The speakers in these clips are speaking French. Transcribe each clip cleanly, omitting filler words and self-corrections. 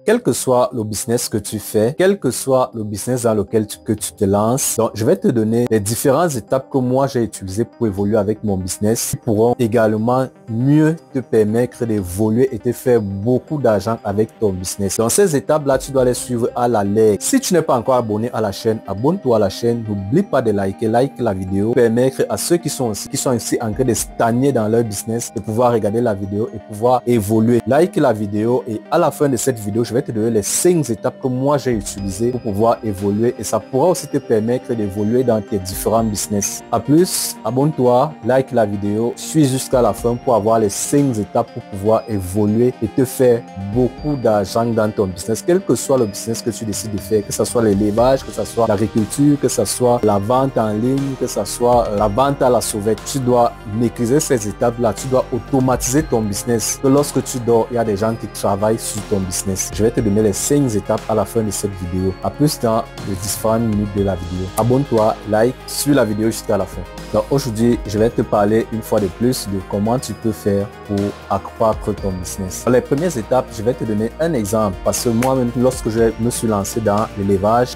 Quel que soit le business que tu fais, quel que soit le business dans lequel tu te lances, donc je vais te donner les différentes étapes que moi j'ai utilisées pour évoluer avec mon business qui pourront également mieux te permettre d'évoluer et te faire beaucoup d'argent avec ton business. Dans ces étapes-là, tu dois les suivre à la lettre. Si tu n'es pas encore abonné à la chaîne, abonne-toi à la chaîne. N'oublie pas de liker, like la vidéo, permettre à ceux qui sont ici en train de stagner dans leur business de pouvoir regarder la vidéo et pouvoir évoluer. Like la vidéo et à la fin de cette vidéo, je vais te donner les 5 étapes que moi j'ai utilisées pour pouvoir évoluer et ça pourra aussi te permettre d'évoluer dans tes différents business. A plus, abonne-toi, like la vidéo, suis jusqu'à la fin pour avoir les 5 étapes pour pouvoir évoluer et te faire beaucoup d'argent dans ton business, quel que soit le business que tu décides de faire, que ce soit l'élevage, que ce soit l'agriculture, que ce soit la vente en ligne, que ce soit la vente à la sauvette. Tu dois maîtriser ces étapes-là, tu dois automatiser ton business. Que lorsque tu dors, il y a des gens qui travaillent sur ton business. Je vais te donner les 5 étapes à la fin de cette vidéo. À plus dans les différentes minutes de la vidéo. Abonne-toi, like, suis la vidéo jusqu'à la fin. Donc aujourd'hui, je vais te parler une fois de plus de comment tu peux faire pour accroître ton business. Dans les premières étapes, je vais te donner un exemple parce que moi-même, lorsque je me suis lancé dans l'élevage,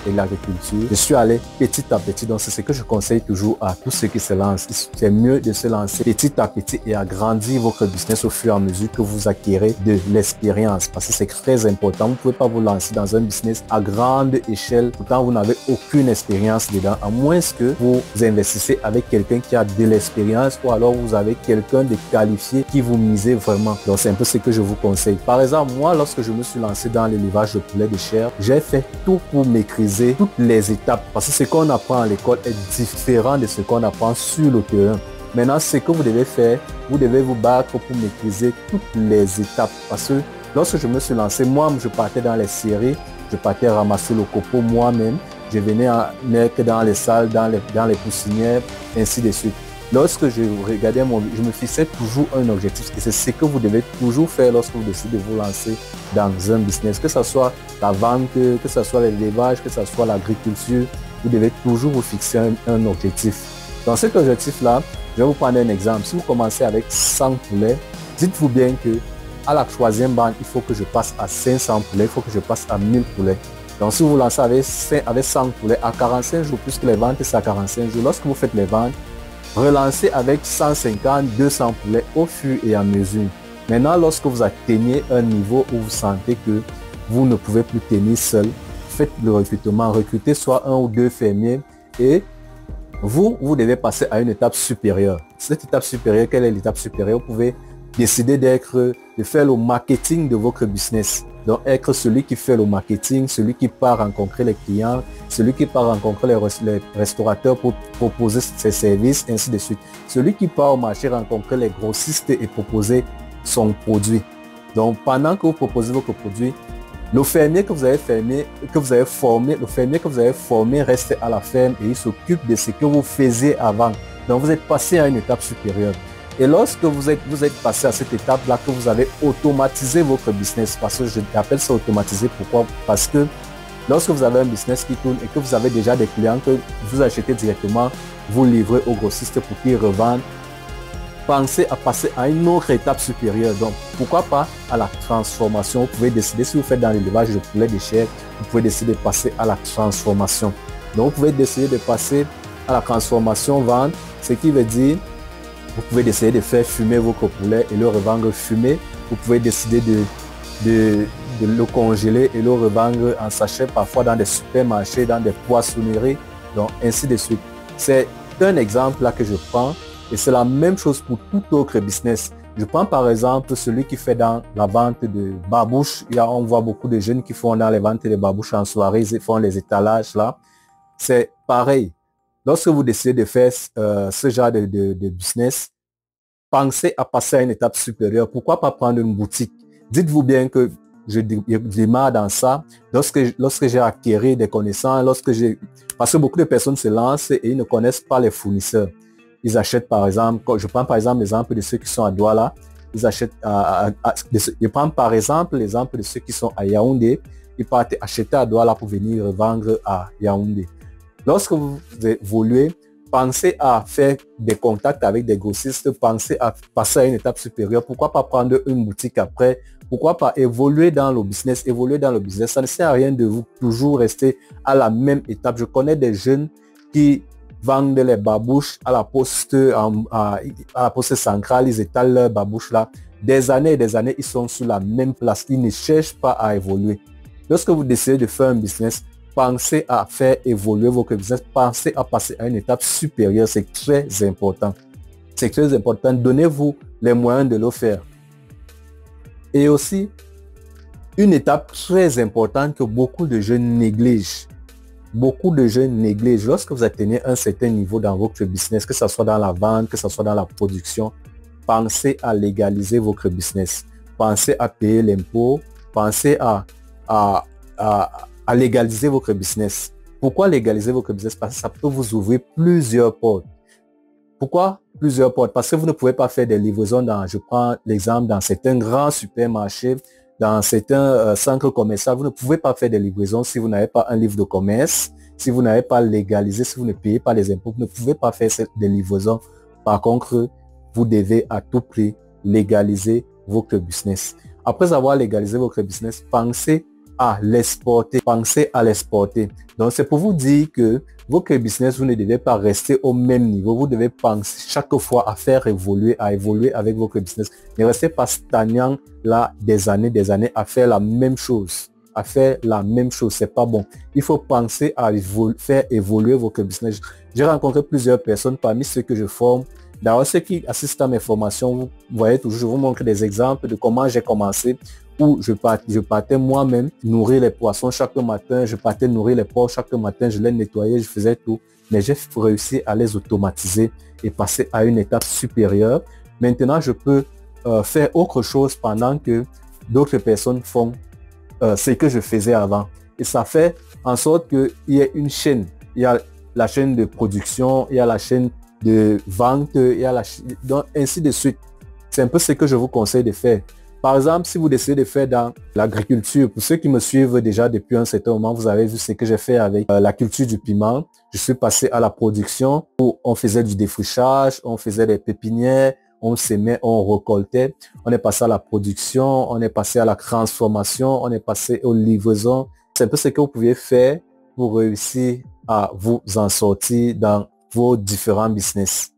et l'agriculture, je suis allé petit à petit. Donc c'est ce que je conseille toujours à tous ceux qui se lancent. C'est mieux de se lancer petit à petit et agrandir votre business au fur et à mesure que vous acquérez de l'expérience parce que c'est très important. Vous ne pouvez pas vous lancer dans un business à grande échelle pourtant vous n'avez aucune expérience dedans, à moins que vous investissez avec quelqu'un qui a de l'expérience ou alors vous avez quelqu'un de qualifié qui vous misez vraiment. Donc c'est un peu ce que je vous conseille. Par exemple, moi lorsque je me suis lancé dans l'élevage de poulet de chair, j'ai fait tout pour maîtriser toutes les étapes parce que ce qu'on apprend à l'école est différent de ce qu'on apprend sur le terrain. Maintenant, ce que vous devez faire, vous devez vous battre pour maîtriser toutes les étapes parce que lorsque je me suis lancé, moi, je partais dans les séries, je partais ramasser le copeau moi-même, je venais mettre dans les salles, dans les poussinières, ainsi de suite. Lorsque je regardais je me fixais toujours un objectif et c'est ce que vous devez toujours faire lorsque vous décidez de vous lancer dans un business, que ce soit la vente, que ce soit l'élevage, que ce soit l'agriculture, vous devez toujours vous fixer un objectif. Dans cet objectif-là, je vais vous prendre un exemple. Si vous commencez avec 100 poulets, dites-vous bien que à la 3e banque, il faut que je passe à 500 poulets, il faut que je passe à 1000 poulets. Donc si vous lancez avec 100 poulets à 45 jours, puisque les ventes c'est à 45 jours, lorsque vous faites les ventes, relancez avec 150, 200 poulets au fur et à mesure. Maintenant, lorsque vous atteignez un niveau où vous sentez que vous ne pouvez plus tenir seul, faites le recrutement, recrutez soit 1 ou 2 fermiers et vous devez passer à une étape supérieure. Cette étape supérieure, quelle est l'étape supérieure? Vous pouvez décider de faire le marketing de votre business. Donc, être celui qui fait le marketing, celui qui part rencontrer les clients, celui qui part rencontrer les restaurateurs pour proposer ses services, ainsi de suite. Celui qui part au marché rencontrer les grossistes et proposer son produit. Donc, pendant que vous proposez votre produit, le fermier que vous avez formé reste à la ferme et il s'occupe de ce que vous faisiez avant. Donc, vous êtes passé à une étape supérieure. Et lorsque vous êtes passé à cette étape-là, que vous avez automatisé votre business, parce que je appelle ça automatiser, pourquoi? Parce que lorsque vous avez un business qui tourne et que vous avez déjà des clients que vous achetez directement, vous livrez aux grossistes pour qu'ils revendent, pensez à passer à une autre étape supérieure. Donc, pourquoi pas à la transformation? Vous pouvez décider, si vous faites dans l'élevage de poulet de chair, vous pouvez décider de passer à la transformation. Donc, vous pouvez décider de passer à la transformation vente, ce qui veut dire vous pouvez décider de faire fumer votre poulet et le revendre fumé. Vous pouvez décider de le congeler et le revendre en sachet, parfois dans des supermarchés, dans des poissonneries, donc ainsi de suite. C'est un exemple là que je prends et c'est la même chose pour tout autre business. Je prends par exemple celui qui fait dans la vente de babouches. On voit beaucoup de jeunes qui font dans les ventes de babouches en soirée, ils font les étalages là. C'est pareil. Lorsque vous décidez de faire ce genre de business, pensez à passer à une étape supérieure. Pourquoi pas prendre une boutique? Dites-vous bien que je démarre dans ça. Lorsque j'ai acquis des connaissances, parce que beaucoup de personnes se lancent et ils ne connaissent pas les fournisseurs. Ils achètent par exemple, je prends par exemple l'exemple de ceux qui sont à Douala. Ils achètent, je prends par exemple l'exemple de ceux qui sont à Yaoundé. Ils partent acheter à Douala pour venir revendre à Yaoundé. Lorsque vous évoluez, pensez à faire des contacts avec des grossistes, pensez à passer à une étape supérieure. Pourquoi pas prendre une boutique après Pourquoi pas évoluer dans le business? Évoluer dans le business, ça ne sert à rien de vous toujours rester à la même étape. Je connais des jeunes qui vendent les babouches à la poste, à la poste centrale, ils étalent leurs babouches là. Des années et des années, ils sont sur la même place. Ils ne cherchent pas à évoluer. Lorsque vous décidez de faire un business, pensez à faire évoluer votre business. Pensez à passer à une étape supérieure. C'est très important. C'est très important. Donnez-vous les moyens de le faire. Et aussi, une étape très importante que beaucoup de jeunes négligent. Beaucoup de jeunes négligent. Lorsque vous atteignez un certain niveau dans votre business, que ce soit dans la vente, que ce soit dans la production, pensez à légaliser votre business. Pensez à payer l'impôt. Pensez à légaliser votre business. Pourquoi légaliser votre business? Parce que ça peut vous ouvrir plusieurs portes. Pourquoi plusieurs portes? Parce que vous ne pouvez pas faire des livraisons dans, je prends l'exemple, dans certains grands supermarchés, dans certains centres commerciaux. Vous ne pouvez pas faire des livraisons si vous n'avez pas un livre de commerce, si vous n'avez pas légalisé, si vous ne payez pas les impôts. Vous ne pouvez pas faire des livraisons. Par contre, vous devez à tout prix légaliser votre business. Après avoir légalisé votre business, pensez à l'exporter. Pensez à l'exporter. Donc, c'est pour vous dire que votre business, vous ne devez pas rester au même niveau. Vous devez penser chaque fois à faire évoluer, à évoluer avec votre business. Ne restez pas stagnant là des années à faire la même chose. À faire la même chose, c'est pas bon. Il faut penser à faire évoluer votre business. J'ai rencontré plusieurs personnes parmi ceux que je forme. D'ailleurs, ceux qui assistent à mes formations, vous voyez toujours, je vous montre des exemples de comment j'ai commencé, où je partais moi-même nourrir les poissons chaque matin, je partais nourrir les porcs chaque matin, je les nettoyais, je faisais tout. Mais j'ai réussi à les automatiser et passer à une étape supérieure. Maintenant, je peux faire autre chose pendant que d'autres personnes font ce que je faisais avant. Et ça fait en sorte qu'il y ait une chaîne. Il y a la chaîne de production, il y a la chaîne de vente, il y a donc ainsi de suite. C'est un peu ce que je vous conseille de faire. Par exemple, si vous décidez de faire dans l'agriculture, pour ceux qui me suivent déjà depuis un certain moment, vous avez vu ce que j'ai fait avec la culture du piment. Je suis passé à la production où on faisait du défrichage, on faisait des pépinières, on s'aimait, on récoltait. On est passé à la production, on est passé à la transformation, on est passé aux livraisons. C'est un peu ce que vous pouvez faire pour réussir à vous en sortir dans vos différents business.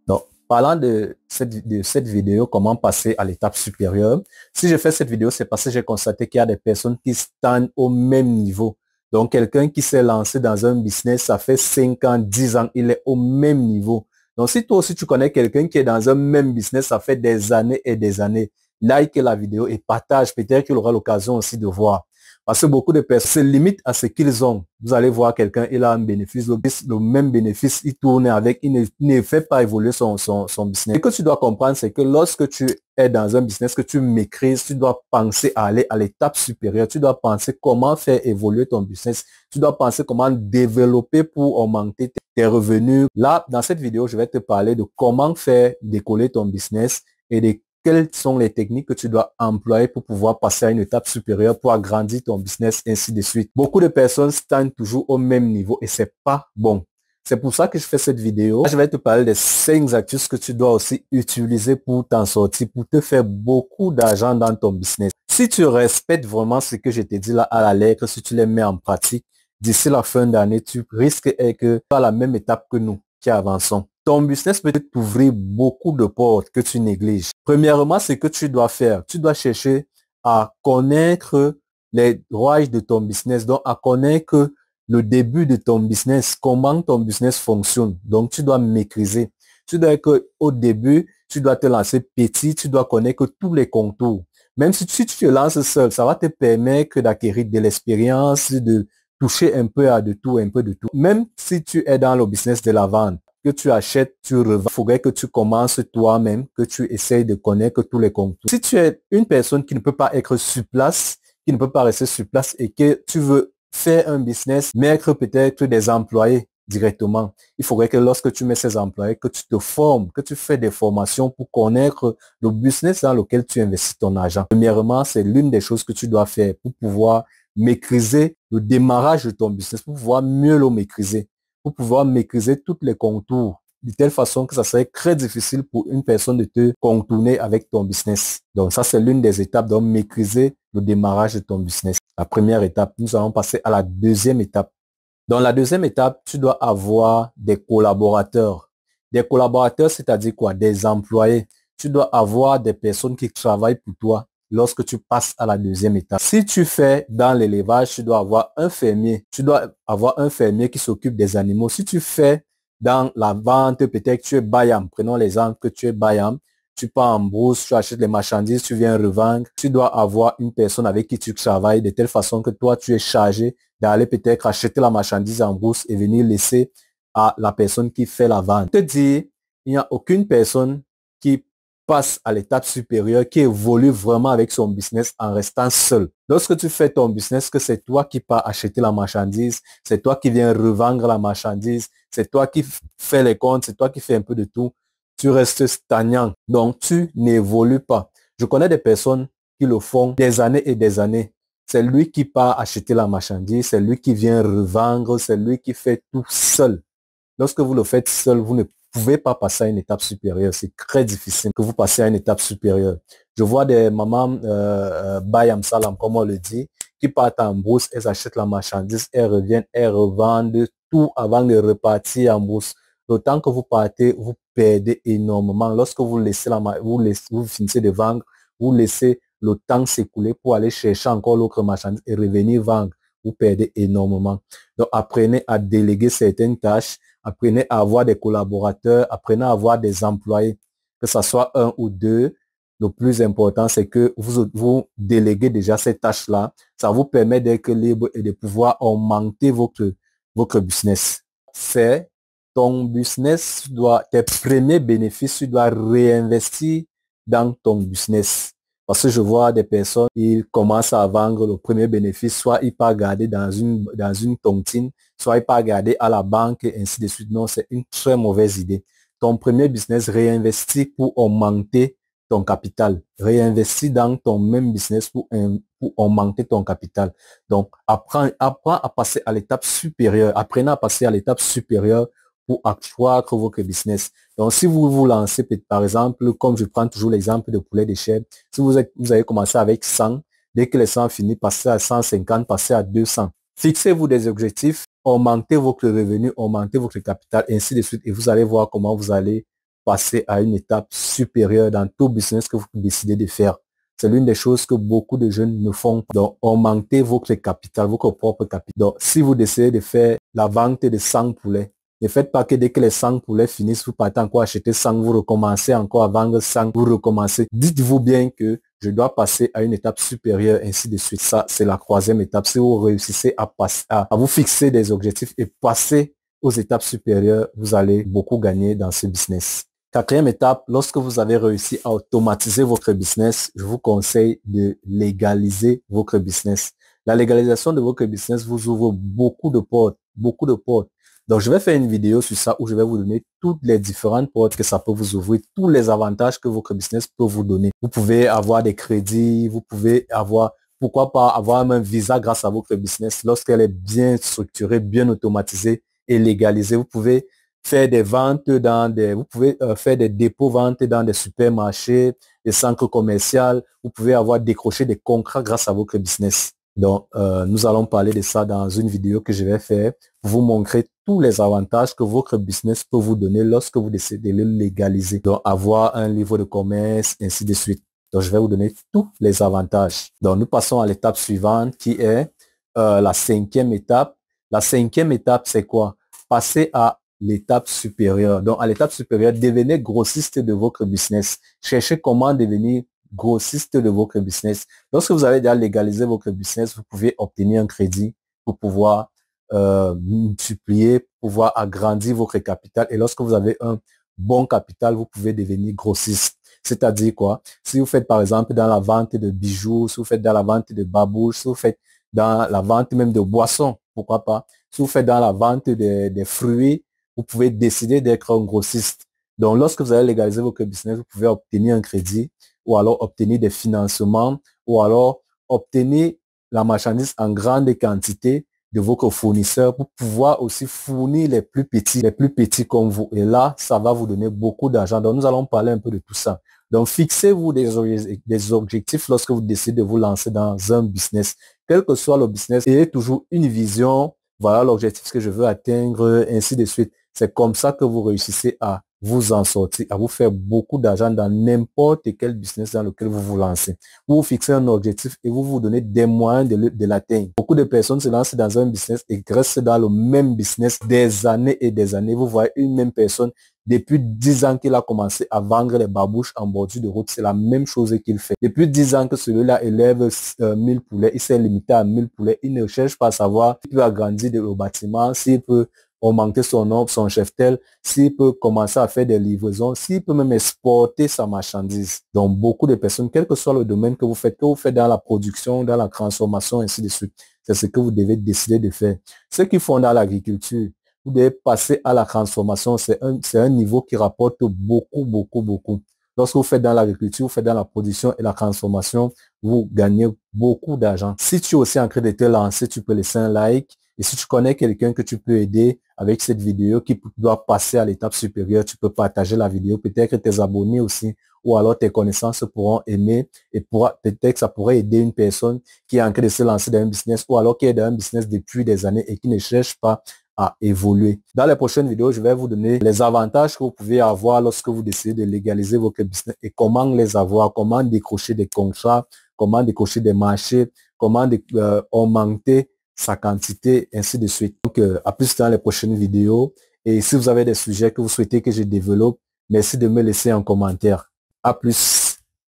Donc, parlant de cette vidéo, comment passer à l'étape supérieure. Si je fais cette vidéo, c'est parce que j'ai constaté qu'il y a des personnes qui stagnent au même niveau. Donc, quelqu'un qui s'est lancé dans un business, ça fait 5 ans, 10 ans, il est au même niveau. Donc, si toi aussi tu connais quelqu'un qui est dans un même business, ça fait des années et des années, like la vidéo et partage. Peut-être qu'il aura l'occasion aussi de voir. Parce que beaucoup de personnes se limitent à ce qu'ils ont. Vous allez voir quelqu'un, il a un bénéfice, le même bénéfice, il tourne avec, il ne fait pas évoluer son business. Ce que tu dois comprendre, c'est que lorsque tu es dans un business que tu maîtrises, tu dois penser à aller à l'étape supérieure. Tu dois penser comment faire évoluer ton business. Tu dois penser comment développer pour augmenter tes revenus. Là, dans cette vidéo, je vais te parler de comment faire décoller ton business et de quelles sont les techniques que tu dois employer pour pouvoir passer à une étape supérieure, pour agrandir ton business, ainsi de suite. Beaucoup de personnes stagnent toujours au même niveau et c'est pas bon. C'est pour ça que je fais cette vidéo. Là, je vais te parler des 5 astuces que tu dois aussi utiliser pour t'en sortir, pour te faire beaucoup d'argent dans ton business. Si tu respectes vraiment ce que je t'ai dit là à la lettre, si tu les mets en pratique, d'ici la fin d'année, tu risques que tu as la même étape que nous qui avançons. Ton business peut t'ouvrir beaucoup de portes que tu négliges. Premièrement, ce que tu dois faire, tu dois chercher à connaître les rouages de ton business, donc à connaître le début de ton business, comment ton business fonctionne. Donc, tu dois maîtriser. Tu dois être au début, tu dois te lancer petit, tu dois connaître tous les contours. Même si tu te lances seul, ça va te permettre d'acquérir de l'expérience, de toucher un peu à de tout, un peu de tout. Même si tu es dans le business de la vente, que tu achètes, tu revends, il faudrait que tu commences toi-même, que tu essayes de connaître tous les contours. Si tu es une personne qui ne peut pas être sur place, qui ne peut pas rester sur place et que tu veux faire un business, mettre peut-être des employés directement, il faudrait que lorsque tu mets ces employés, que tu te formes, que tu fais des formations pour connaître le business dans lequel tu investis ton argent. Premièrement, c'est l'une des choses que tu dois faire pour pouvoir maîtriser le démarrage de ton business, pour pouvoir mieux le maîtriser, pour pouvoir maîtriser tous les contours de telle façon que ça serait très difficile pour une personne de te contourner avec ton business. Donc ça, c'est l'une des étapes, donc maîtriser le démarrage de ton business. La première étape, nous allons passer à la deuxième étape. Dans la deuxième étape, tu dois avoir des collaborateurs. Des collaborateurs, c'est-à-dire quoi? Des employés. Tu dois avoir des personnes qui travaillent pour toi lorsque tu passes à la deuxième étape. Si tu fais dans l'élevage, tu dois avoir un fermier. Tu dois avoir un fermier qui s'occupe des animaux. Si tu fais dans la vente, peut-être que tu es Bayam. Prenons l'exemple que tu es Bayam. Tu pars en brousse, tu achètes les marchandises, tu viens revendre. Tu dois avoir une personne avec qui tu travailles de telle façon que toi, tu es chargé d'aller peut-être acheter la marchandise en brousse et venir laisser à la personne qui fait la vente. Je te dis, il n'y a aucune personne qui passe à l'étape supérieure, qui évolue vraiment avec son business en restant seul. Lorsque tu fais ton business, que c'est toi qui pars acheter la marchandise, c'est toi qui viens revendre la marchandise, c'est toi qui fais les comptes, c'est toi qui fais un peu de tout, tu restes stagnant. Donc, tu n'évolues pas. Je connais des personnes qui le font des années et des années. C'est lui qui part acheter la marchandise, c'est lui qui vient revendre, c'est lui qui fait tout seul. Lorsque vous le faites seul, vous ne pouvez pas passer à une étape supérieure. C'est très difficile que vous passiez à une étape supérieure. Je vois des mamans Bayam Salam, comme on le dit, qui partent en brousse, elles achètent la marchandise, elles reviennent, elles revendent tout avant de repartir en brousse. Le temps que vous partez, vous perdez énormément. Lorsque vous laissez vous finissez de vendre, vous laissez le temps s'écouler pour aller chercher encore l'autre marchandise et revenir vendre. Vous perdez énormément. Donc, apprenez à déléguer certaines tâches. Apprenez à avoir des collaborateurs, apprenez à avoir des employés, que ce soit un ou deux. Le plus important, c'est que vous déléguez déjà ces tâches-là. Ça vous permet d'être libre et de pouvoir augmenter votre business. C'est ton business, tes premiers bénéfices, tu dois réinvestir dans ton business. Parce que je vois des personnes, ils commencent à vendre le premier bénéfice, soit ils partent garder dans une tontine, soit ils partent garder à la banque et ainsi de suite. Non, c'est une très mauvaise idée. Ton premier business, réinvestis pour augmenter ton capital. Réinvestis dans ton même business pour augmenter ton capital. Donc, apprends à passer à l'étape supérieure. Apprenez à passer à l'étape supérieure pour accroître votre business. Donc, si vous vous lancez, par exemple, comme je prends toujours l'exemple de poulet de chair, si vous avez commencé avec 100, dès que les 100 finissent, passez à 150, passez à 200. Fixez-vous des objectifs, augmentez votre revenu, augmentez votre capital, ainsi de suite, et vous allez voir comment vous allez passer à une étape supérieure dans tout business que vous décidez de faire. C'est l'une des choses que beaucoup de jeunes ne font pas. Donc, augmentez votre capital, votre propre capital. Donc, si vous décidez de faire la vente de 100 poulets, ne faites pas que dès que les 100 poulets finissent, vous partez encore acheter 100, vous recommencez encore à vendre 100, vous recommencez. Dites-vous bien que je dois passer à une étape supérieure, ainsi de suite. Ça, c'est la troisième étape. Si vous réussissez à vous fixer des objectifs et passer aux étapes supérieures, vous allez beaucoup gagner dans ce business. Quatrième étape, lorsque vous avez réussi à automatiser votre business, je vous conseille de légaliser votre business. La légalisation de votre business vous ouvre beaucoup de portes, beaucoup de portes. Donc, je vais faire une vidéo sur ça où je vais vous donner toutes les différentes portes que ça peut vous ouvrir, tous les avantages que votre business peut vous donner. Vous pouvez avoir des crédits, vous pouvez avoir, pourquoi pas avoir un visa grâce à votre business lorsqu'elle est bien structurée, bien automatisée et légalisée. Vous pouvez faire des ventes vous pouvez faire des dépôts-ventes dans des supermarchés, des centres commerciaux. Vous pouvez avoir décroché des contrats grâce à votre business. Donc, nous allons parler de ça dans une vidéo que je vais faire pour vous montrer tous les avantages que votre business peut vous donner lorsque vous décidez de le légaliser. Donc, avoir un livre de commerce, ainsi de suite. Donc, je vais vous donner tous les avantages. Donc, nous passons à l'étape suivante qui est la cinquième étape. La cinquième étape, c'est quoi? Passer à l'étape supérieure. Donc, à l'étape supérieure, devenez grossiste de votre business. Cherchez comment devenir grossiste de votre business. Lorsque vous avez déjà légalisé votre business, vous pouvez obtenir un crédit pour pouvoir multiplier, pouvoir agrandir votre capital. Et lorsque vous avez un bon capital, vous pouvez devenir grossiste. C'est-à-dire quoi? Si vous faites par exemple dans la vente de bijoux, si vous faites dans la vente de babouches, si vous faites dans la vente même de boissons, pourquoi pas? Si vous faites dans la vente des fruits, vous pouvez décider d'être un grossiste. Donc, lorsque vous allez légaliser votre business, vous pouvez obtenir un crédit ou alors obtenir des financements ou alors obtenir la marchandise en grande quantité de vos fournisseurs pour pouvoir aussi fournir les plus petits comme vous. Et là, ça va vous donner beaucoup d'argent. Donc, nous allons parler un peu de tout ça. Donc, fixez-vous des objectifs lorsque vous décidez de vous lancer dans un business. Quel que soit le business, ayez toujours une vision. Voilà l'objectif que je veux atteindre, ainsi de suite. C'est comme ça que vous réussissez à vous en sortir, à vous faire beaucoup d'argent dans n'importe quel business dans lequel vous vous lancez. Vous vous fixez un objectif et vous vous donnez des moyens de l'atteindre. Beaucoup de personnes se lancent dans un business et restent dans le même business des années et des années. Vous voyez une même personne depuis 10 ans qu'il a commencé à vendre les babouches en bordure de route. C'est la même chose qu'il fait. Depuis 10 ans que celui-là élève 1000 poulets, il s'est limité à 1000 poulets. Il ne cherche pas à savoir s'il peut agrandir le bâtiment, s'il peut augmenter son nombre, son cheptel, s'il peut commencer à faire des livraisons, s'il peut même exporter sa marchandise. Donc, beaucoup de personnes, quel que soit le domaine que vous faites dans la production, dans la transformation, ainsi de suite, c'est ce que vous devez décider de faire. Ceux qui font dans l'agriculture, vous devez passer à la transformation. C'est un niveau qui rapporte beaucoup, beaucoup, beaucoup. Lorsque vous faites dans l'agriculture, vous faites dans la production et la transformation, vous gagnez beaucoup d'argent. Si tu es aussi en train de te lancer, tu peux laisser un like. Et si tu connais quelqu'un que tu peux aider avec cette vidéo qui doit passer à l'étape supérieure, tu peux partager la vidéo. Peut-être que tes abonnés aussi ou alors tes connaissances pourront aimer et peut-être que ça pourrait aider une personne qui est en train de se lancer dans un business ou alors qui est dans un business depuis des années et qui ne cherche pas à évoluer. Dans les prochaines vidéos, je vais vous donner les avantages que vous pouvez avoir lorsque vous décidez de légaliser votre business et comment les avoir, comment décrocher des contrats, comment décrocher des marchés, comment augmenter sa quantité, ainsi de suite. Donc, à plus dans les prochaines vidéos. Et si vous avez des sujets que vous souhaitez que je développe, merci de me laisser en commentaire. À plus.